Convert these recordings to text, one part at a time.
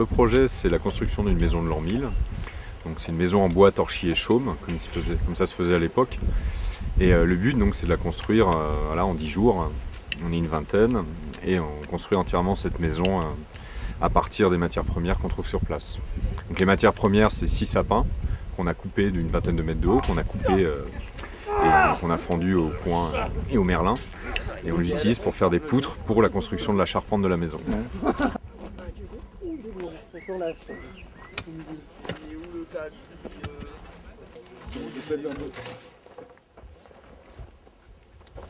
le projet, c'est la construction d'une maison de l'an 1000. Donc c'est une maison en bois torchis et chaume, comme ça se faisait à l'époque. Et le but, donc, c'est de la construire voilà, en 10 jours. On est une vingtaine et on construit entièrement cette maison à partir des matières premières qu'on trouve sur place. Donc les matières premières, c'est 6 sapins qu'on a coupés d'une vingtaine de mètres de haut, qu'on a coupés et qu'on a fendus au coin et au merlin. Et on les utilise pour faire des poutres pour la construction de la charpente de la maison.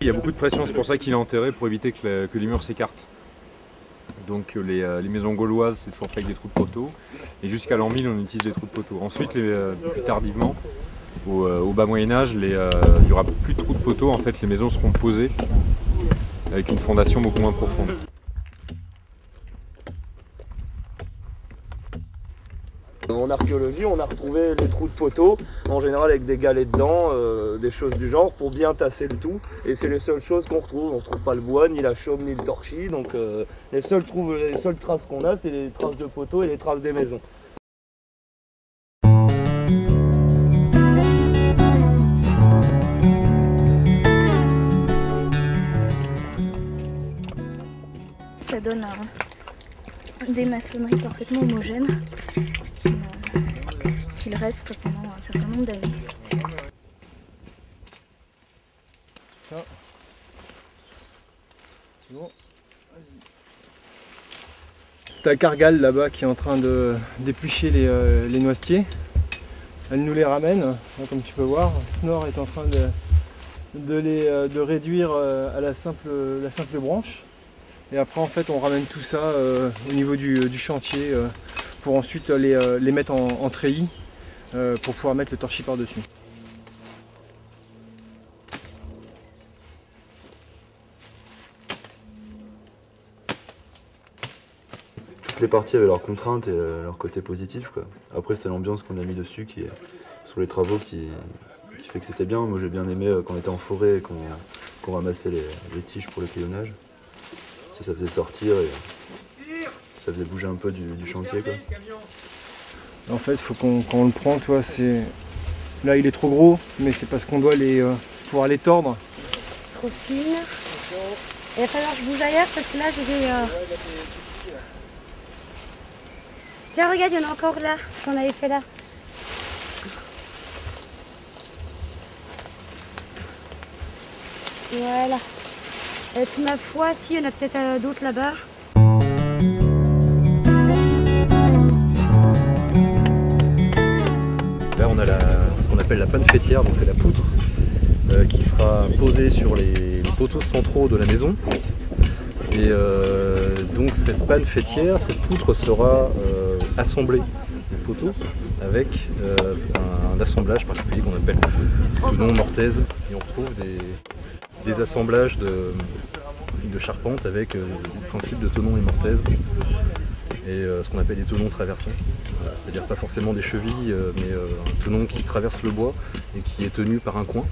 Il y a beaucoup de pression, c'est pour ça qu'il est enterré, pour éviter que les murs s'écartent. Donc les maisons gauloises, c'est toujours fait avec des trous de poteaux. Et jusqu'à l'an 1000, on utilise des trous de poteaux. Ensuite, plus tardivement, au bas Moyen-Âge, il n'y aura plus de trous de poteaux. En fait, les maisons seront posées avec une fondation beaucoup moins profonde. En archéologie, on a retrouvé les trous de poteaux, en général avec des galets dedans, des choses du genre, pour bien tasser le tout. Et c'est les seules choses qu'on retrouve. On ne trouve pas le bois, ni la chaume, ni le torchis. Donc les seules traces qu'on a, c'est les traces de poteaux et les traces des maisons. Ça donne des maçonneries parfaitement homogènes qu'il reste pendant un certain nombre d'années. T'as Cargal là-bas qui est en train d'éplucher les noisetiers. Elle nous les ramène, comme tu peux voir. Snor est en train de réduire à la simple branche. Et après en fait on ramène tout ça au niveau du chantier pour ensuite les mettre en treillis pour pouvoir mettre le torchis par-dessus. Toutes les parties avaient leurs contraintes et leur côté positif, quoi. Après c'est l'ambiance qu'on a mis dessus qui est sur les travaux qui fait que c'était bien. Moi j'ai bien aimé quand on était en forêt et qu'on ramassait les tiges pour le crayonnage. Ça faisait sortir et ça faisait bouger un peu du chantier, quoi. En fait, faut quand on le prend, toi, là il est trop gros, mais c'est parce qu'on doit pouvoir les tordre. Trop fine. Il va falloir que je bouge ailleurs parce que là j'ai des... Tiens, regarde, il y en a encore là, qu'on avait fait là. Voilà. Et puis ma foi, si, il y en a peut-être d'autres là-bas. Là on a ce qu'on appelle la panne fêtière, donc c'est la poutre qui sera posée sur les poteaux centraux de la maison. Et donc cette panne fêtière, cette poutre sera assemblée au poteau avec un assemblage particulier qu'on appelle tenon mortaise. Et on retrouve des assemblages de charpente avec le principe de tenon et mortaise et ce qu'on appelle des tenons traversants, c'est-à-dire pas forcément des chevilles mais un tenon qui traverse le bois et qui est tenu par un coin.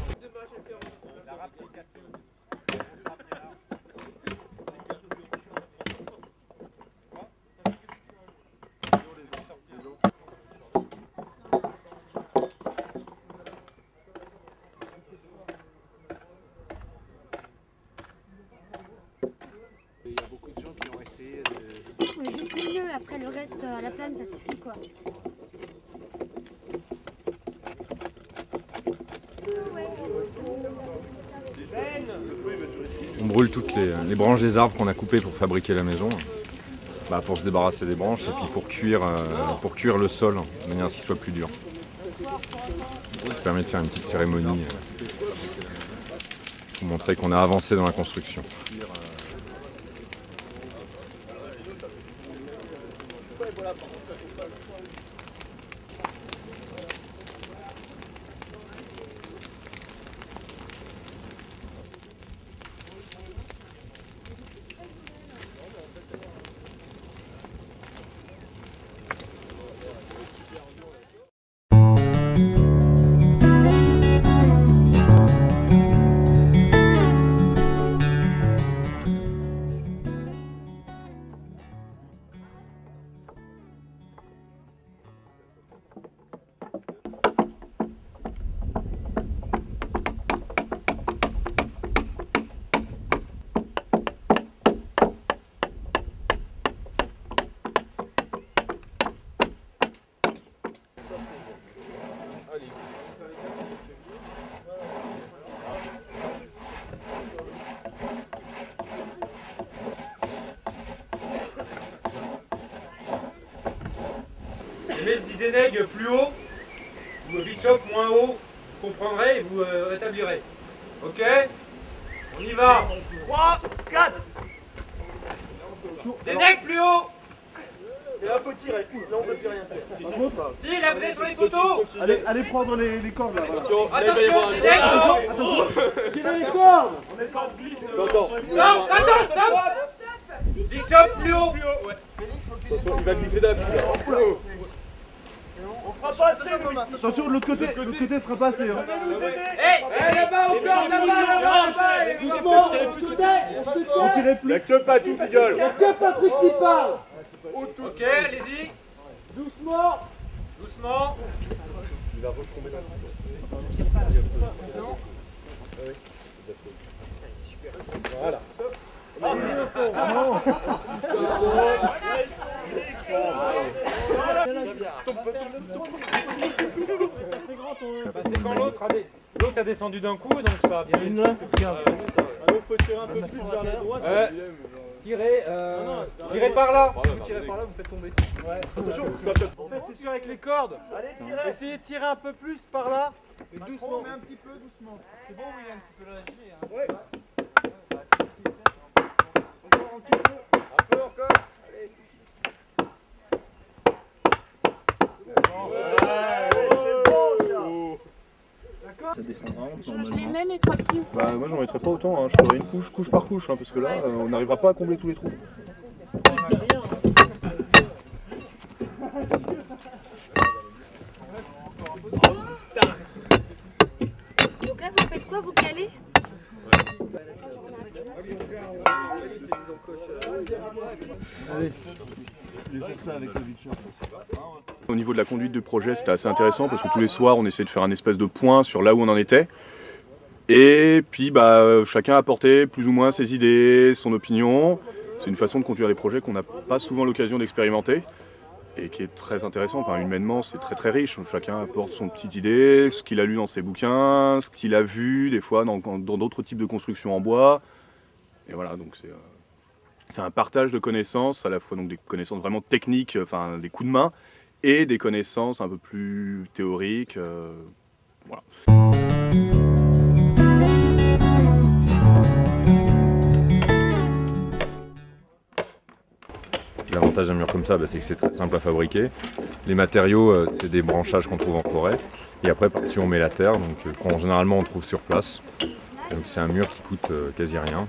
Il y a beaucoup de gens qui ont essayé de... Mais juste le milieu, après le reste à la plane, ça suffit quoi. On brûle toutes les branches des arbres qu'on a coupées pour fabriquer la maison, pour se débarrasser des branches et puis pour cuire le sol de manière à ce qu'il soit plus dur. Ça permet de faire une petite cérémonie pour montrer qu'on a avancé dans la construction. dénègue plus haut, ou Vitchop moins haut, vous comprendrez et vous rétablirez. Ok? On y va. 3, 4. Dénègue plus haut. Et là, faut tirer. Là, on peut plus rien faire. Si, là, vous êtes sur les photos. Allez prendre les cordes là. Attention, dénègue. Attention, tirez les cordes. Non, attends, stop. Vitchop plus haut. Attention, il va glisser d'un pied. On sera pas assez, nous. Attention, de l'autre côté sera pas assez. Hein. Hey, là-bas, encore, là-bas. Doucement, on tirait plus. Y'a que Patou qui gueule. Y'a que Patrick qui parle. Ok, allez-y. Doucement. Doucement. Il va retomber dans le Voilà. C'est quand l'autre a descendu d'un coup, donc ça a bien. Alors, faut tirer un peu plus vers la droite. Tirez par là. Si vous tirez par là, vous faites tomber. Attention. En fait, c'est sûr avec les cordes. Allez, tirez. Essayez de tirer un peu plus par là. Et doucement. Mais un petit peu doucement. C'est bon, William, tu peux le lâcher. Hein. Ouais. Encore un petit peu. Un peu encore. Allez. Ça descend vraiment Je les mets, mes 3 petits. Bah moi j'en mettrais pas autant, hein. Je ferais une couche par couche, hein, parce que là on n'arrivera pas à combler tous les trous. Donc là, vous faites quoi? Vous calez? Allez, je vais faire ça avec le Vitchop. Au niveau de la conduite du projet, c'était assez intéressant parce que tous les soirs, on essayait de faire un espèce de point sur là où on en était. Et puis, chacun apportait plus ou moins ses idées, son opinion. C'est une façon de conduire des projets qu'on n'a pas souvent l'occasion d'expérimenter et qui est très intéressant. Enfin, humainement, c'est très très riche. Chacun apporte son petite idée, ce qu'il a lu dans ses bouquins, ce qu'il a vu des fois dans d'autres types de constructions en bois. Et voilà, donc c'est un partage de connaissances, à la fois donc des connaissances vraiment techniques, enfin des coups de main, et des connaissances un peu plus théoriques. Voilà. L'avantage d'un mur comme ça, c'est que c'est très simple à fabriquer. Les matériaux, c'est des branchages qu'on trouve en forêt. Et après, par-dessus, on met la terre, donc qu'on généralement on trouve sur place. Donc c'est un mur qui coûte quasi rien.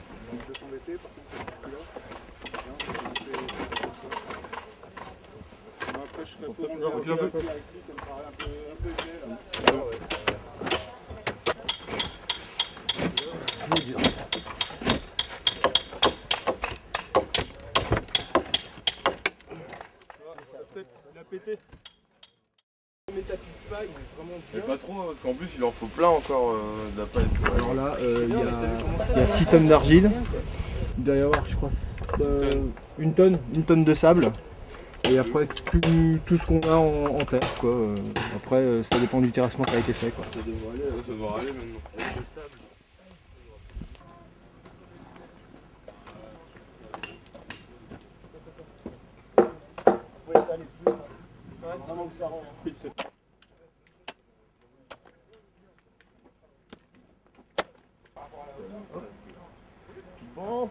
Il a pété. Mais pas trop, parce qu'en plus il en faut plein encore de la paille. Alors là, il y a 6 tonnes d'argile. Il doit y avoir, je crois, une tonne de sable. Et après, tout ce qu'on a en terre, quoi. Après, ça dépend du terrassement qui a été fait, quoi. Ça devrait aller maintenant. Bon.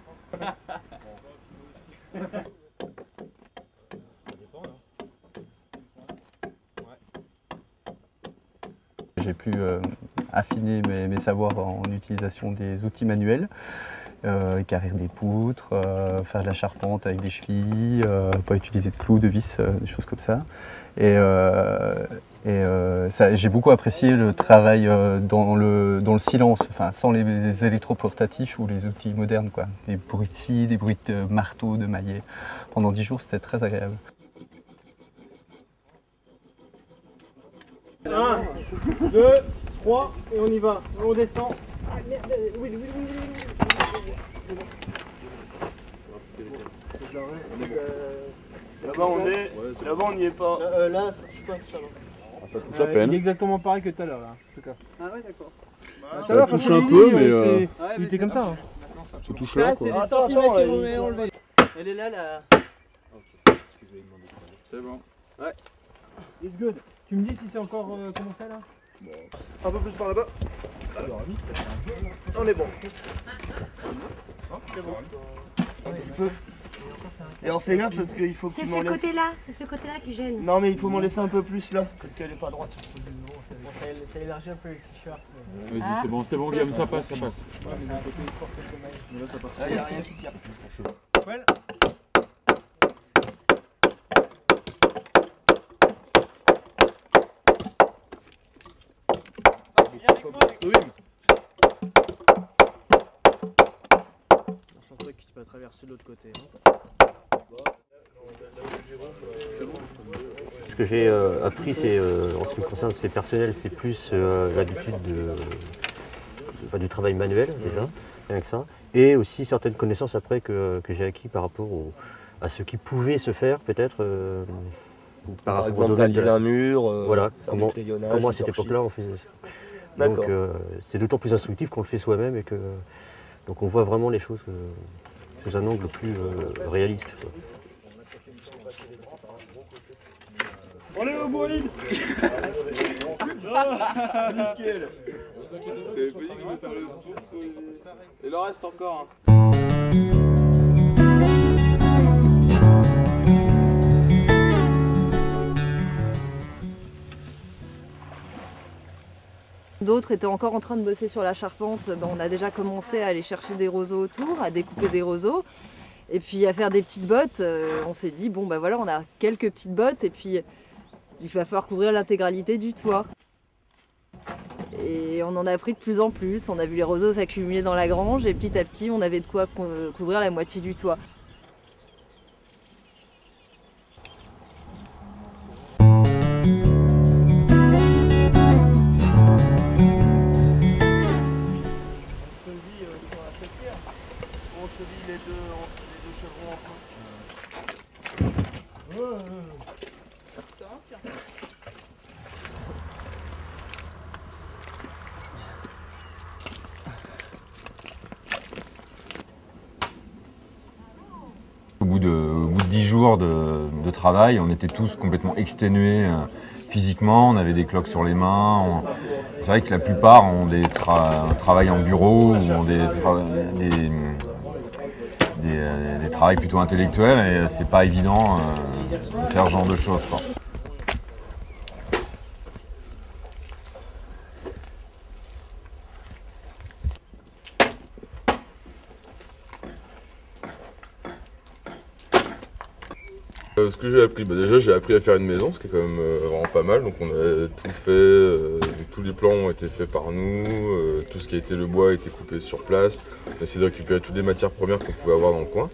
J'ai pu affiner mes savoirs en utilisation des outils manuels, carrir des poutres, faire de la charpente avec des chevilles, pas utiliser de clous, de vis, des choses comme ça. J'ai beaucoup apprécié le travail dans le silence, enfin, sans les électroportatifs ou les outils modernes, quoi. Des bruits de scie, des bruits de marteau, de maillet. Pendant 10 jours, c'était très agréable. 1, 2, 3, et on y va. On descend. Oui. Là-bas on n'y est pas. Là, ça touche pas ça. Ça touche à peine. Il est exactement pareil que tout à l'heure, là, en tout cas. Ah ouais, d'accord. Tout à l'heure, touche quand un je peu, l'ai dit, mais il était comme ça. Hein. ça touche là, quoi. C'est des centimètres que vous m'avez enlevé. Elle est là, là. C'est bon. Ouais. It's good. Tu me dis si c'est encore commencé là? Un peu plus par là-bas. On est bon. C'est bon. Un petit peu. Et alors fais gaffe parce qu'il faut que C'est tu ce m'en laisses. côté-là, c'est ce côté-là qui gêne. Non mais il faut m'en laisser un peu plus là, parce qu'elle est pas droite. Ça élargit un peu le t-shirt. Vas-y, c'est bon Guillaume, ça passe. Ah, y a rien qui tire. Well. Un truc qui peut traverser de l'autre côté. Ce que j'ai appris, c'est, en ce qui me concerne, c'est personnel, c'est plus l'habitude du travail manuel déjà, rien que ça, et aussi certaines connaissances après que j'ai acquis par rapport à ce qui pouvait se faire peut-être. Par exemple, réaliser un mur, voilà, faire du crayonnage, comment à du cette torchis. époque-là on faisait ça. D'accord. Donc c'est d'autant plus instructif qu'on le fait soi-même et que donc on voit vraiment les choses sous un angle plus réaliste, quoi. Allez au bolide. Nickel. Il en reste encore. D'autres étaient encore en train de bosser sur la charpente. On a déjà commencé à aller chercher des roseaux autour, à découper des roseaux. Et puis à faire des petites bottes. On s'est dit, bon ben voilà, on a quelques petites bottes et puis il va falloir couvrir l'intégralité du toit. Et on en a pris de plus en plus. On a vu les roseaux s'accumuler dans la grange et petit à petit, on avait de quoi couvrir la moitié du toit. Au bout de 10 jours de travail, on était tous complètement exténués physiquement, on avait des cloques sur les mains. C'est vrai que la plupart ont des travails en bureau ou ont des travails plutôt intellectuels et c'est pas évident de faire ce genre de choses, quoi. Ce que j'ai appris, déjà j'ai appris à faire une maison, ce qui est quand même vraiment pas mal. Donc on a tout fait, tous les plans ont été faits par nous, tout ce qui a été le bois a été coupé sur place. On a essayé de récupérer toutes les matières premières qu'on pouvait avoir dans le coin.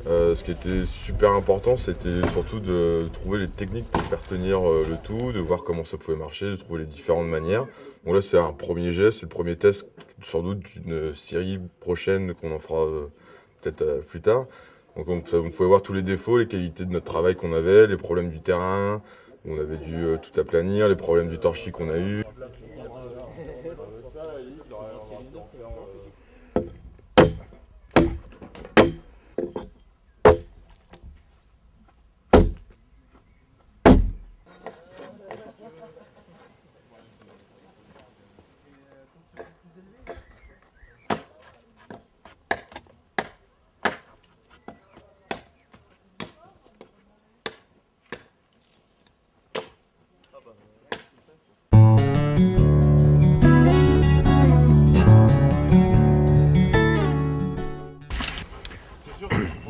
Ce qui était super important, c'était surtout de trouver les techniques pour faire tenir le tout, de voir comment ça pouvait marcher, de trouver les différentes manières. Bon là c'est un premier geste, c'est le premier test sans doute d'une série prochaine qu'on en fera peut-être plus tard. Donc on pouvait voir tous les défauts, les qualités de notre travail qu'on avait, les problèmes du terrain, où on avait dû tout aplanir, les problèmes du torchis qu'on a eu.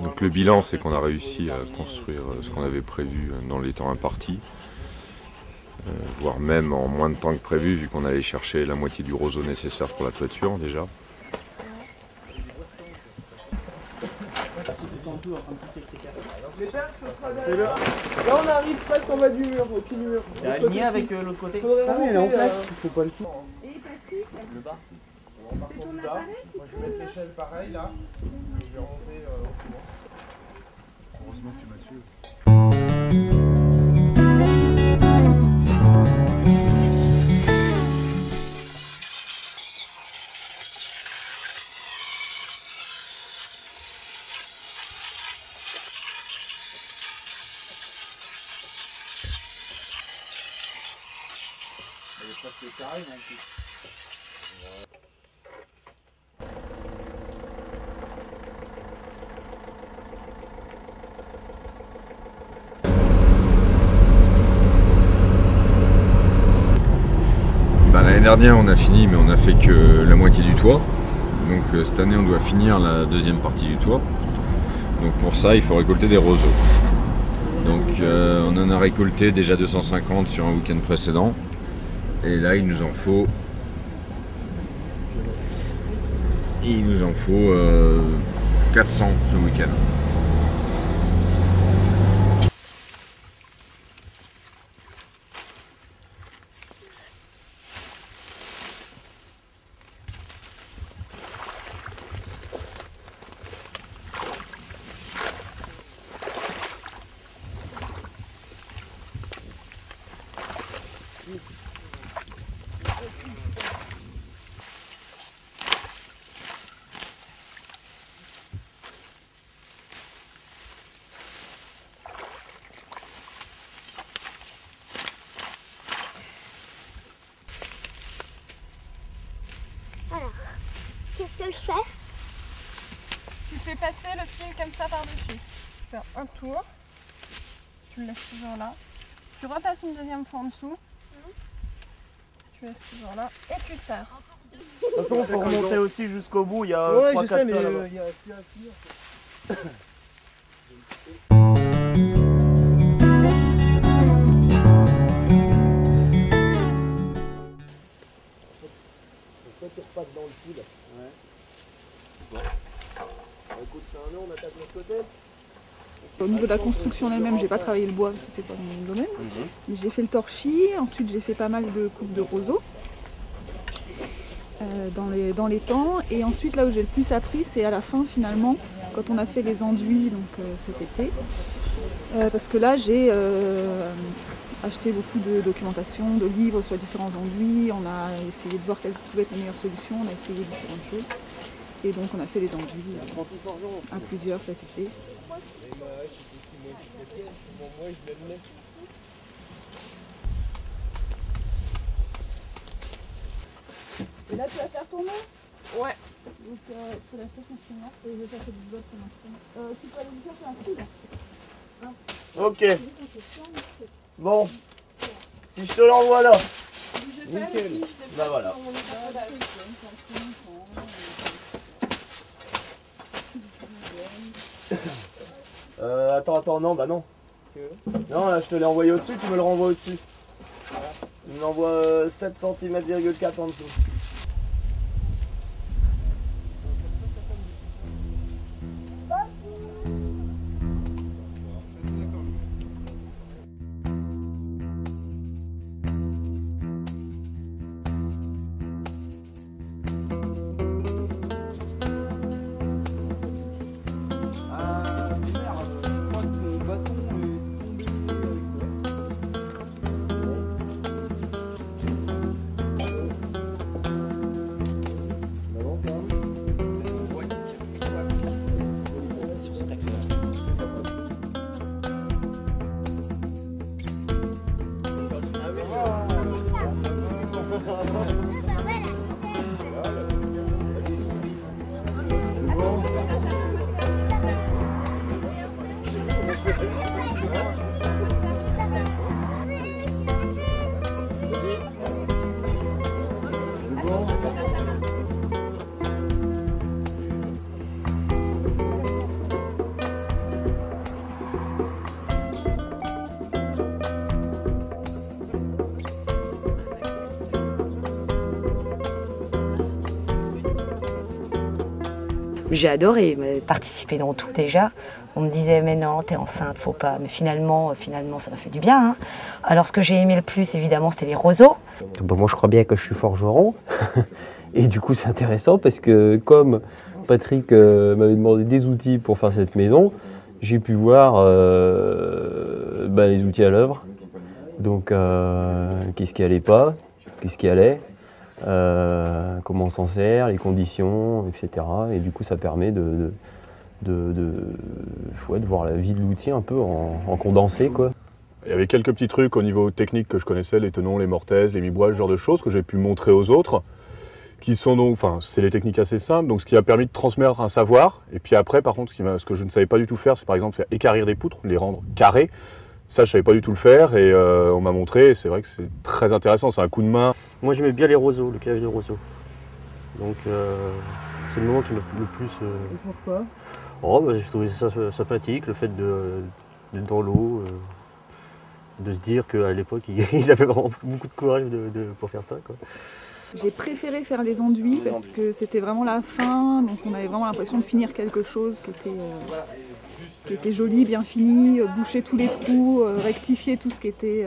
Donc le bilan, c'est qu'on a réussi à construire ce qu'on avait prévu dans les temps impartis, voire même en moins de temps que prévu, vu qu'on allait chercher la moitié du roseau nécessaire pour la toiture déjà. Là on arrive presque en bas du mur, au pied du mur. T'es aligné avec l'autre côté? Ah oui, elle est en place, il faut pas le tout. Et les plastiques? Le bas. On va partir là. Moi je vais mettre l'échelle pareil là. Je vais remonter au courant. Heureusement que tu m'as su. c'est carré, en plus. L'année dernière on a fini, mais on a fait que la moitié du toit. Donc cette année on doit finir la deuxième partie du toit. Donc pour ça il faut récolter des roseaux. Donc on en a récolté déjà 250 sur un week-end précédent. Et là il nous en faut 400 ce week-end. Alors, qu'est-ce que je fais? Tu fais passer le fil comme ça par-dessus. Tu fais un tour, tu le laisses toujours là. Tu repasses une deuxième fois en dessous. Tu laisses toujours là et tu serres. De toute façon, il faut remonter aussi jusqu'au bout. Il y a 3-4 tas là-bas. Il y a aspire à finir. Tu repasses dans le fil. Ouais. Bon. Écoute, c'est un nœud, on attaque de l'autre côté. Au niveau de la construction elle-même, j'ai pas travaillé le bois parce que c'est pas mon domaine. Mais j'ai fait le torchis, ensuite j'ai fait pas mal de coupes de roseaux dans les temps. Et ensuite là où j'ai le plus appris, c'est à la fin finalement, quand on a fait les enduits donc, cet été. Parce que là j'ai acheté beaucoup de documentation, de livres sur les différents enduits. On a essayé de voir quelles pouvaient être les meilleures solutions, on a essayé différentes choses. Et donc on a fait les enduits à plusieurs cet été. Et là tu vas faire tourner? Ouais. Donc tu peux lâcher ton ciment et je vais passer du bloc pour l'instant. Tu peux aller le faire sur un fil. Ok. Bon. Si je te l'envoie là. Nickel. Bah voilà. Attends, non, bah non. Non, là, je te l'ai envoyé au-dessus, tu me le renvoies au-dessus. Tu me l'envoies 7 cm,4 en dessous. J'ai adoré participer dans tout déjà. On me disait mais non, t'es enceinte, faut pas. Mais finalement ça m'a fait du bien. Hein. Alors ce que j'ai aimé le plus évidemment c'était les roseaux. Bon, moi je crois bien que je suis forgeron. Et du coup c'est intéressant parce que comme Patrick m'avait demandé des outils pour faire cette maison, j'ai pu voir les outils à l'œuvre. Donc qu'est-ce qui allait pas, qu'est-ce qui allait. Comment on s'en sert, les conditions, etc. Et du coup, ça permet de voir la vie de l'outil un peu en condensé, quoi. Il y avait quelques petits trucs au niveau technique que je connaissais, les tenons, les mortaises, les mi-bois, ce genre de choses que j'ai pu montrer aux autres, qui sont donc, enfin, c'est des techniques assez simples, donc ce qui a permis de transmettre un savoir. Et puis après, par contre, ce que je ne savais pas du tout faire, c'est par exemple faire équarrir des poutres, les rendre carrées. Ça, je savais pas du tout le faire et on m'a montré. C'est vrai que c'est très intéressant, c'est un coup de main. Moi, j'aimais bien les roseaux, le caillage de roseaux. Donc, c'est le moment qui m'a le plus. Pourquoi? Oh, bah, j'ai trouvé ça sympathique, le fait d'être dans l'eau, de se dire qu'à l'époque, ils avaient vraiment beaucoup de courage pour faire ça, quoi. J'ai préféré faire les enduits parce que c'était vraiment la fin, donc on avait vraiment l'impression de finir quelque chose qui était joli, bien fini, boucher tous les trous, rectifier tout ce qui était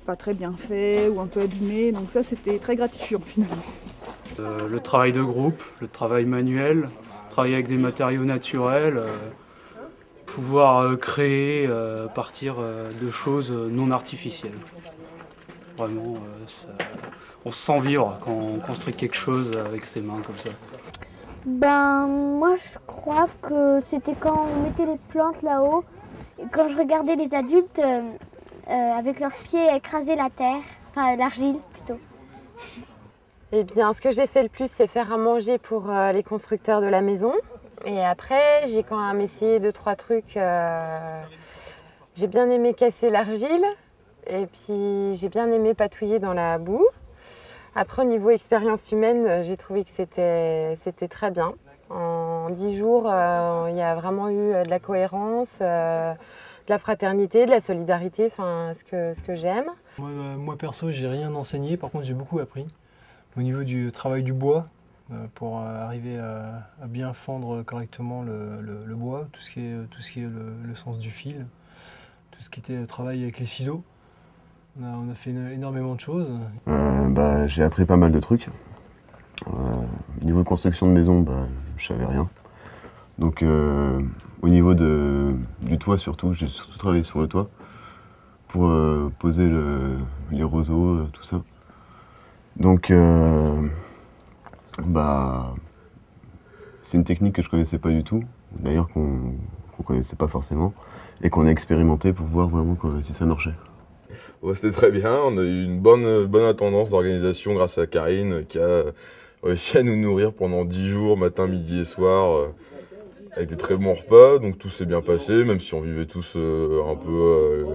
pas très bien fait ou un peu abîmé, donc ça c'était très gratifiant finalement. Le travail de groupe, le travail manuel, travailler avec des matériaux naturels, pouvoir créer à partir de choses non artificielles. Vraiment, on se sent vivre quand on construit quelque chose avec ses mains comme ça. Ben, moi je crois que c'était quand on mettait les plantes là-haut, et quand je regardais les adultes avec leurs pieds écraser la terre, enfin l'argile plutôt. Eh bien, ce que j'ai fait le plus, c'est faire à manger pour les constructeurs de la maison. Et après, j'ai quand même essayé 2-3 trucs. J'ai bien aimé casser l'argile. Et puis, j'ai bien aimé patouiller dans la boue. Après, au niveau expérience humaine, j'ai trouvé que c'était très bien. En 10 jours, il y a vraiment eu de la cohérence, de la fraternité, de la solidarité, enfin, ce que j'aime. Moi perso, j'ai rien enseigné, par contre j'ai beaucoup appris. Au niveau du travail du bois, pour arriver à bien fendre correctement le bois, tout ce qui est le sens du fil, tout ce qui était travail avec les ciseaux. On a fait énormément de choses. J'ai appris pas mal de trucs. Au niveau de construction de maison, je savais rien. Donc au niveau du toit surtout, j'ai surtout travaillé sur le toit pour poser les roseaux, tout ça. Donc c'est une technique que je connaissais pas du tout, d'ailleurs qu'on connaissait pas forcément, et qu'on a expérimenté pour voir vraiment si ça marchait. Ouais, c'était très bien, on a eu une bonne attendance d'organisation grâce à Karine qui a réussi à nous nourrir pendant 10 jours, matin, midi et soir, avec des très bons repas, donc tout s'est bien passé, même si on vivait tous un peu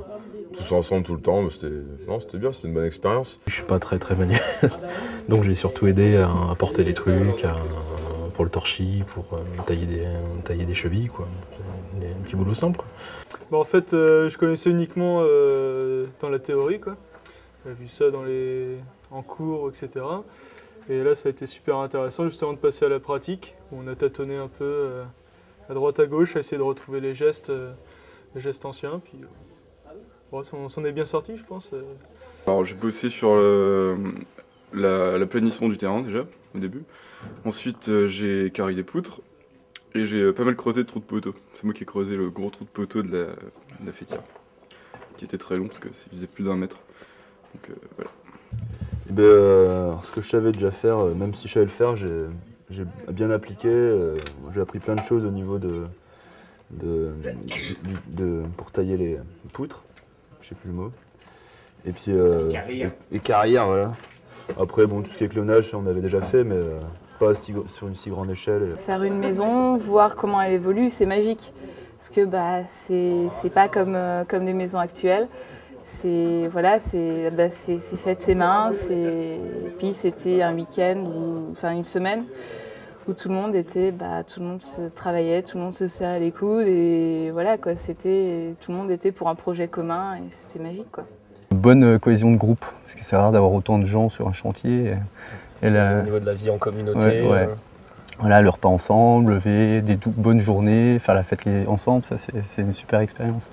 tous ensemble tout le temps, mais c'était bien, c'était une bonne expérience. Je suis pas très manuel, donc j'ai surtout aidé à porter les trucs, pour le torchis, pour tailler des chevilles, quoi. Un petit boulot simple, quoi. En fait, je connaissais uniquement dans la théorie, quoi. J'avais vu ça en cours, etc. Et là, ça a été super intéressant, juste avant de passer à la pratique, où on a tâtonné un peu à droite à gauche, à essayer de retrouver les gestes anciens. Puis, on s'en est bien sorti, je pense. Alors, j'ai bossé sur l'aplanissement du terrain, déjà, au début. Ensuite, j'ai carré des poutres. Et j'ai pas mal creusé de trous de poteau. C'est moi qui ai creusé le gros trou de poteau de la fêtière, qui était très long parce que ça faisait plus d'1 mètre. Donc voilà. Ce que je savais déjà faire, même si je savais le faire, j'ai bien appliqué. J'ai appris plein de choses au niveau pour tailler les poutres. Je sais plus le mot. Et puis et carrière, voilà. Après, bon, tout ce qui est clonage, on avait déjà fait, mais pas sur une si grande échelle. Faire une maison, voir comment elle évolue, c'est magique. Parce que c'est pas comme des maisons actuelles. C'est fait de ses mains. Et puis c'était un week-end, une semaine, où tout le monde se travaillait, tout le monde se serrait les coudes. Et voilà, quoi, tout le monde était pour un projet commun et c'était magique, quoi. Bonne cohésion de groupe, parce que c'est rare d'avoir autant de gens sur un chantier. Au niveau de la vie en communauté. Ouais. Voilà, le repas ensemble, lever, des bonnes journées, faire la fête ensemble, ça c'est une super expérience.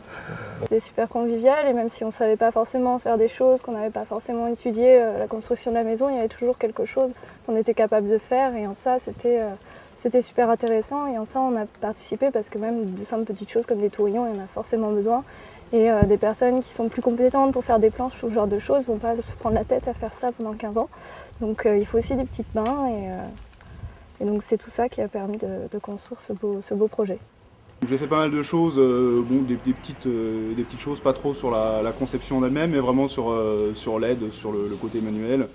C'était super convivial et même si on ne savait pas forcément faire des choses, qu'on n'avait pas forcément étudié la construction de la maison, il y avait toujours quelque chose qu'on était capable de faire et en ça c'était super intéressant et en ça on a participé parce que même de simples petites choses comme des tourillons, il y en a forcément besoin. Et des personnes qui sont plus compétentes pour faire des planches ou ce genre de choses ne vont pas se prendre la tête à faire ça pendant 15 ans. Donc il faut aussi des petites mains et donc c'est tout ça qui a permis de construire ce beau projet. J'ai fait pas mal de choses, des petites choses, pas trop sur la conception en elle-même, mais vraiment sur l'aide, sur le côté manuel.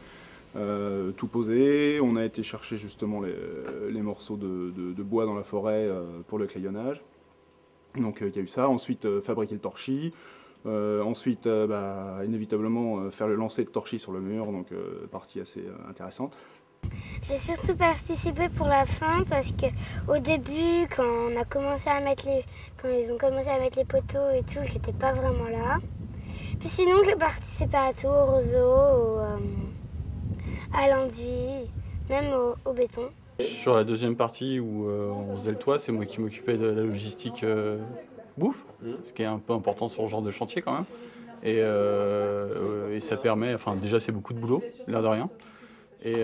Tout posé. On a été chercher justement les morceaux de bois dans la forêt pour le crayonnage. Donc il y a eu ça. Ensuite fabriquer le torchis. Ensuite inévitablement faire le lancer de torchis sur le mur, donc partie assez intéressante. J'ai surtout participé pour la fin parce qu'au début, quand ils ont commencé à mettre les poteaux et tout, j'étais pas vraiment là. Puis sinon, j'ai participé à tout, au roseau, à l'enduit, même au béton. Sur la deuxième partie où on faisait le toit, c'est moi qui m'occupais de la logistique bouffe, ce qui est un peu important sur ce genre de chantier quand même. Et ça permet, enfin déjà c'est beaucoup de boulot, l'air de rien. Et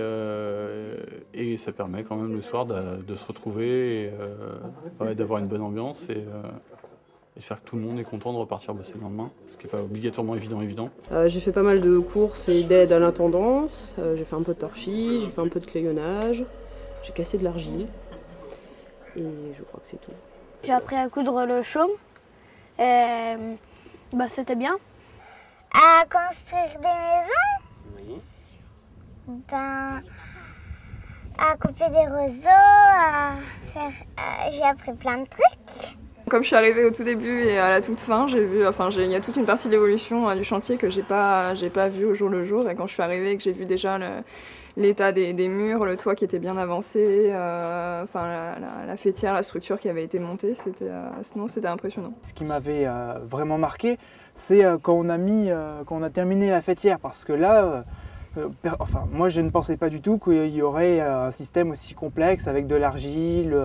ça permet quand même le soir de se retrouver, et d'avoir une bonne ambiance et de faire que tout le monde est content de repartir bosser le lendemain, ce qui n'est pas obligatoirement évident. J'ai fait pas mal de courses et d'aide à l'intendance, j'ai fait un peu de torchis, j'ai fait un peu de crayonnage, j'ai cassé de l'argile et je crois que c'est tout. J'ai appris à coudre le chaume, c'était bien. À construire des maisons? Oui. À couper des roseaux, j'ai appris plein de trucs. Comme je suis arrivée au tout début et à la toute fin, il y a toute une partie de l'évolution du chantier que j'ai pas vue au jour le jour. Et quand je suis arrivée et que j'ai vu déjà l'état des murs, le toit qui était bien avancé, la faîtière, la structure qui avait été montée, c'était impressionnant. Ce qui m'avait vraiment marqué, c'est quand on a terminé la faîtière, parce que là, moi je ne pensais pas du tout qu'il y aurait un système aussi complexe avec de l'argile,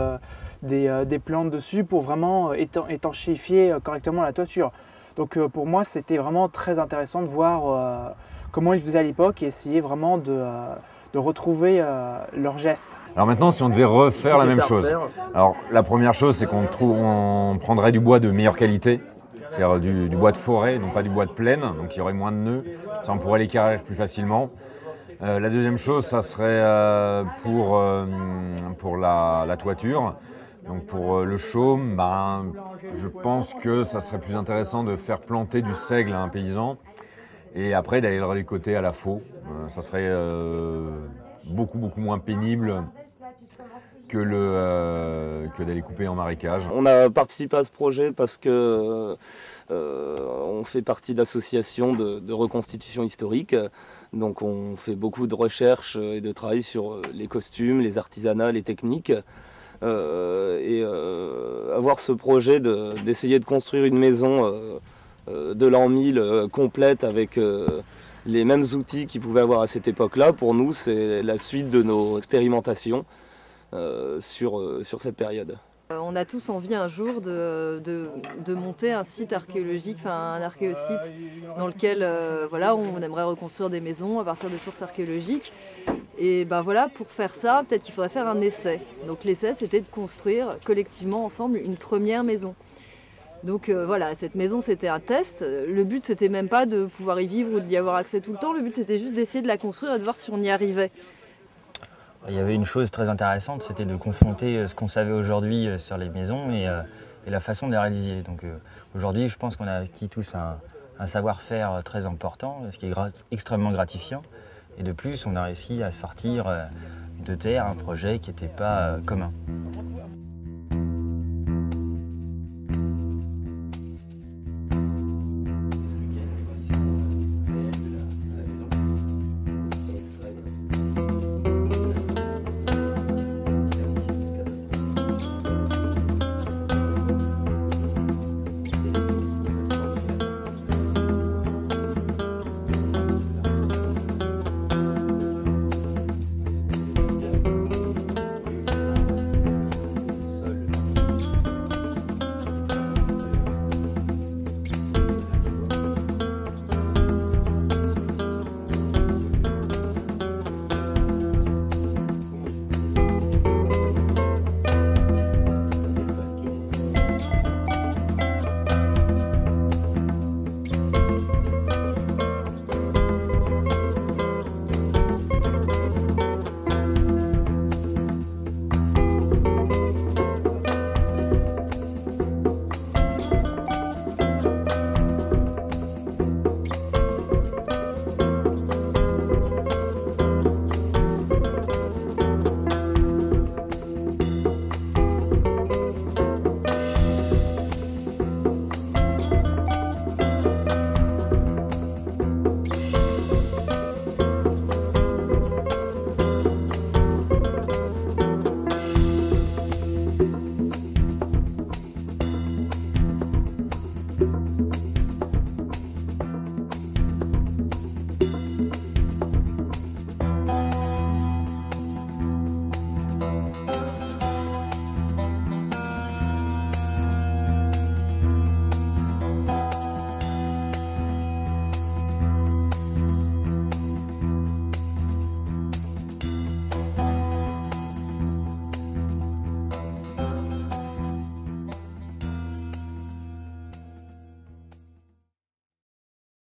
des plantes dessus pour vraiment étanchéifier correctement la toiture. Donc pour moi c'était vraiment très intéressant de voir comment ils faisaient à l'époque et essayer vraiment de retrouver leurs gestes. Alors maintenant, si on devait refaire la même chose, alors la première chose c'est qu'on prendrait du bois de meilleure qualité, c'est-à-dire du bois de forêt, non pas du bois de plaine, donc il y aurait moins de nœuds, ça on pourrait les carrer plus facilement. La deuxième chose, ça serait pour la toiture. Donc pour le chaume, je pense que ça serait plus intéressant de faire planter du seigle à un paysan et après d'aller le récolter à la faux. Ça serait beaucoup moins pénible que d'aller couper en marécage. On a participé à ce projet parce que on fait partie d'associations de reconstitution historique. Donc on fait beaucoup de recherches et de travail sur les costumes, les artisanats, les techniques. Avoir ce projet d'essayer de construire une maison de l'an 1000 complète avec les mêmes outils qu'ils pouvaient avoir à cette époque-là, pour nous c'est la suite de nos expérimentations sur cette période. On a tous envie un jour de monter un site archéologique, un archéosite dans lequel on aimerait reconstruire des maisons à partir de sources archéologiques. Et pour faire ça, peut-être qu'il faudrait faire un essai. Donc l'essai, c'était de construire collectivement ensemble une première maison. Donc cette maison, c'était un test. Le but, c'était même pas de pouvoir y vivre ou d'y avoir accès tout le temps. Le but, c'était juste d'essayer de la construire et de voir si on y arrivait. Il y avait une chose très intéressante, c'était de confronter ce qu'on savait aujourd'hui sur les maisons et la façon de les réaliser. Donc aujourd'hui, je pense qu'on a acquis tous un savoir-faire très important, ce qui est extrêmement gratifiant. Et de plus, on a réussi à sortir de terre un projet qui n'était pas commun.